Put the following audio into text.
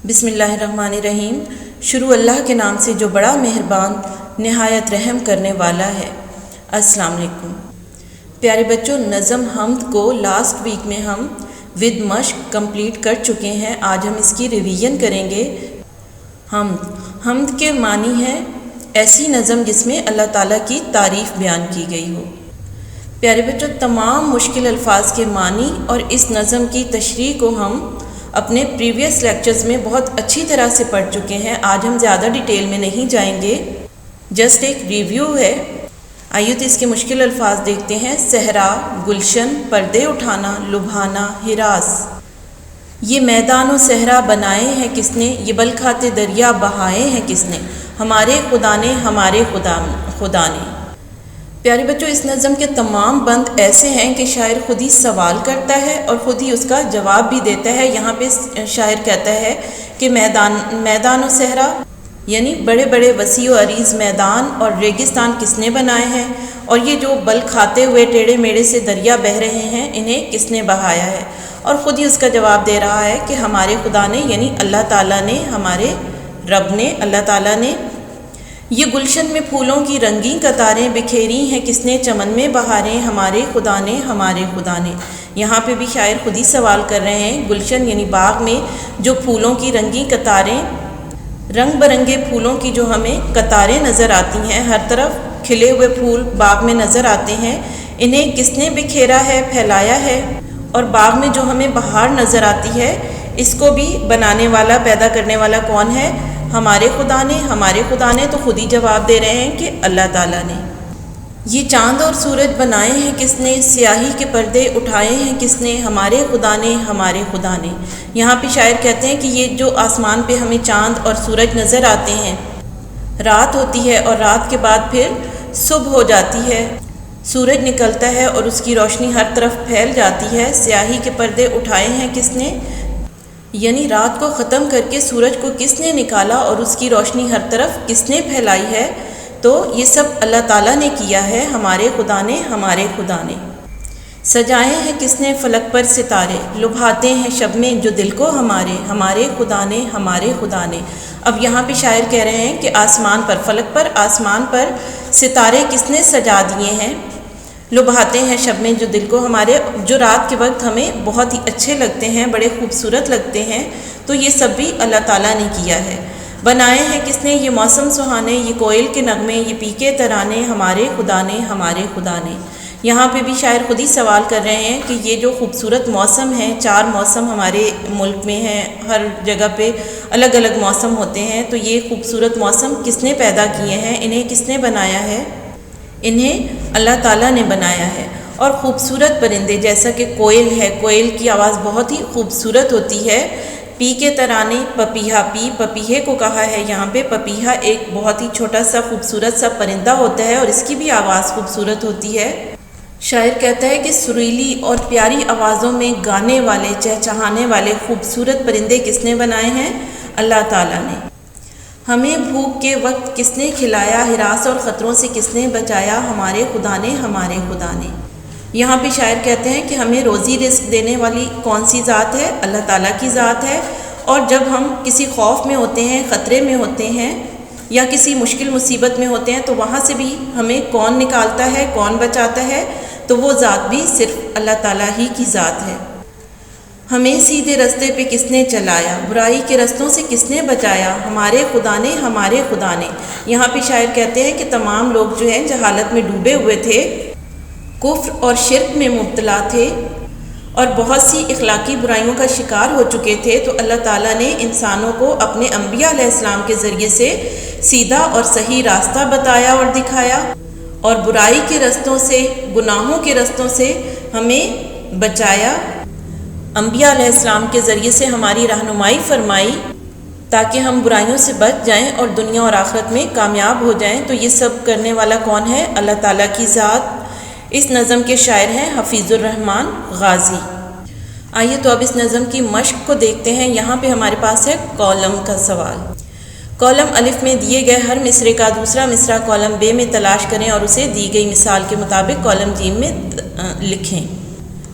بسم اللہ الرحمن الرحیم۔ شروع اللہ کے نام سے جو بڑا مہربان نہایت رحم کرنے والا ہے۔ السلام علیکم پیارے بچوں، نظم حمد کو لاسٹ ویک میں ہم ود مشق کمپلیٹ کر چکے ہیں۔ آج ہم اس کی ریویژن کریں گے۔ حمد کے معنی ہے ایسی نظم جس میں اللہ تعالیٰ کی تعریف بیان کی گئی ہو۔ پیارے بچوں، تمام مشکل الفاظ کے معنی اور اس نظم کی تشریح کو ہم اپنے پریویس لیکچرز میں بہت اچھی طرح سے پڑھ چکے ہیں۔ آج ہم زیادہ ڈیٹیل میں نہیں جائیں گے، جسٹ ایک ریویو ہے۔ آئیے تو اس کے مشکل الفاظ دیکھتے ہیں۔ صحرا، گلشن، پردے اٹھانا، لبھانا، ہراس۔ یہ میدان و صحرا بنائے ہیں کس نے، یہ بل کھاتے دریا بہائے ہیں کس نے، ہمارے خدا نے، ہمارے خدا نے۔ پیارے بچوں، اس نظم کے تمام بند ایسے ہیں کہ شاعر خود ہی سوال کرتا ہے اور خود ہی اس کا جواب بھی دیتا ہے۔ یہاں پہ شاعر کہتا ہے کہ میدان و صحرا یعنی بڑے بڑے وسیع و عریض میدان اور ریگستان کس نے بنائے ہیں، اور یہ جو بل کھاتے ہوئے ٹیڑھے میڑے سے دریا بہہ رہے ہیں انہیں کس نے بہایا ہے، اور خود ہی اس کا جواب دے رہا ہے کہ ہمارے خدا نے، یعنی اللہ تعالیٰ نے، ہمارے رب نے، اللہ تعالیٰ نے۔ یہ گلشن میں پھولوں کی رنگین قطاریں بکھیری ہیں کس نے، چمن میں بہاریں ہمارے خدا نے، ہمارے خدا نے۔ یہاں پہ بھی شاعر خود ہی سوال کر رہے ہیں۔ گلشن یعنی باغ میں جو پھولوں کی رنگین قطاریں، رنگ برنگے پھولوں کی جو ہمیں قطاریں نظر آتی ہیں، ہر طرف کھلے ہوئے پھول باغ میں نظر آتے ہیں، انہیں کس نے بکھیرا ہے، پھیلایا ہے، اور باغ میں جو ہمیں بہار نظر آتی ہے اس کو بھی بنانے والا، پیدا کرنے والا کون ہے، ہمارے خدا نے، ہمارے خدا نے۔ تو خود ہی جواب دے رہے ہیں کہ اللہ تعالیٰ نے۔ یہ چاند اور سورج بنائے ہیں کس نے، سیاہی کے پردے اٹھائے ہیں کس نے، ہمارے خدا نے، ہمارے خدا نے۔ یہاں پہ شاعر کہتے ہیں کہ یہ جو آسمان پہ ہمیں چاند اور سورج نظر آتے ہیں، رات ہوتی ہے اور رات کے بعد پھر صبح ہو جاتی ہے، سورج نکلتا ہے اور اس کی روشنی ہر طرف پھیل جاتی ہے۔ سیاہی کے پردے اٹھائے ہیں کس نے، یعنی رات کو ختم کر کے سورج کو کس نے نکالا اور اس کی روشنی ہر طرف کس نے پھیلائی ہے، تو یہ سب اللہ تعالیٰ نے کیا ہے، ہمارے خدا نے، ہمارے خدا نے۔ سجائے ہیں کس نے فلک پر ستارے، لبھاتے ہیں شب میں جو دل کو ہمارے، ہمارے خدا نے، ہمارے خدا نے۔ اب یہاں پہ شاعر کہہ رہے ہیں کہ آسمان پر، فلک پر، آسمان پر ستارے کس نے سجا دیے ہیں، لبھاتے ہیں شب میں جو دل کو ہمارے، جو رات کے وقت ہمیں بہت ہی اچھے لگتے ہیں، بڑے خوبصورت لگتے ہیں، تو یہ سب بھی اللہ تعالیٰ نے کیا ہے۔ بنائے ہیں کس نے، یہ موسم سہانے، یہ کوئل کے نغمے، یہ پیکے ترانے، ہمارے خدا نے، ہمارے خدا نے۔ یہاں پہ بھی شاعر خود ہی سوال کر رہے ہیں کہ یہ جو خوبصورت موسم ہیں، 4 موسم ہمارے ملک میں ہیں، ہر جگہ پہ الگ الگ موسم ہوتے ہیں، تو یہ خوبصورت موسم کس نے پیدا کیے ہیں، انہیں کس نے بنایا ہے، انہیں اللہ تعالیٰ نے بنایا ہے۔ اور خوبصورت پرندے جیسا کہ کوئل ہے، کوئل کی آواز بہت ہی خوبصورت ہوتی ہے۔ پی کے ترانے، پپیہا، پپیہے کو کہا ہے یہاں پہ۔ پپیہا ایک بہت ہی چھوٹا سا خوبصورت سا پرندہ ہوتا ہے اور اس کی بھی آواز خوبصورت ہوتی ہے۔ شاعر کہتا ہے کہ سریلی اور پیاری آوازوں میں گانے والے، چہچہانے والے خوبصورت پرندے کس نے بنائے ہیں، اللہ تعالیٰ نے۔ ہمیں بھوک کے وقت کس نے کھلایا، ہراس اور خطروں سے کس نے بچایا، ہمارے خدا نے، ہمارے خدا نے۔ یہاں پہ شاعر کہتے ہیں کہ ہمیں روزی رزق دینے والی کون سی ذات ہے، اللہ تعالیٰ کی ذات ہے۔ اور جب ہم کسی خوف میں ہوتے ہیں، خطرے میں ہوتے ہیں، یا کسی مشکل مصیبت میں ہوتے ہیں، تو وہاں سے بھی ہمیں کون نکالتا ہے، کون بچاتا ہے، تو وہ ذات بھی صرف اللہ تعالیٰ ہی کی ذات ہے۔ ہمیں سیدھے رستے پہ کس نے چلایا، برائی کے رستوں سے کس نے بچایا، ہمارے خدا نے، ہمارے خدا نے۔ یہاں پہ شاعر کہتے ہیں کہ تمام لوگ جو ہیں جہالت میں ڈوبے ہوئے تھے، کفر اور شرک میں مبتلا تھے، اور بہت سی اخلاقی برائیوں کا شکار ہو چکے تھے، تو اللہ تعالیٰ نے انسانوں کو اپنے انبیاء علیہ السلام کے ذریعے سے سیدھا اور صحیح راستہ بتایا اور دکھایا، اور برائی کے رستوں سے، گناہوں کے رستوں سے ہمیں بچایا۔ انبیاء علیہ السلام کے ذریعے سے ہماری رہنمائی فرمائی تاکہ ہم برائیوں سے بچ جائیں اور دنیا اور آخرت میں کامیاب ہو جائیں۔ تو یہ سب کرنے والا کون ہے، اللہ تعالیٰ کی ذات۔ اس نظم کے شاعر ہیں حفیظ الرحمن غازی۔ آئیے تو اب اس نظم کی مشق کو دیکھتے ہیں۔ یہاں پہ ہمارے پاس ہے کالم کا سوال۔ کالم الف میں دیے گئے ہر مصرے کا دوسرا مصرع کالم ب میں تلاش کریں اور اسے دی گئی مثال کے مطابق کالم ج میں لکھیں۔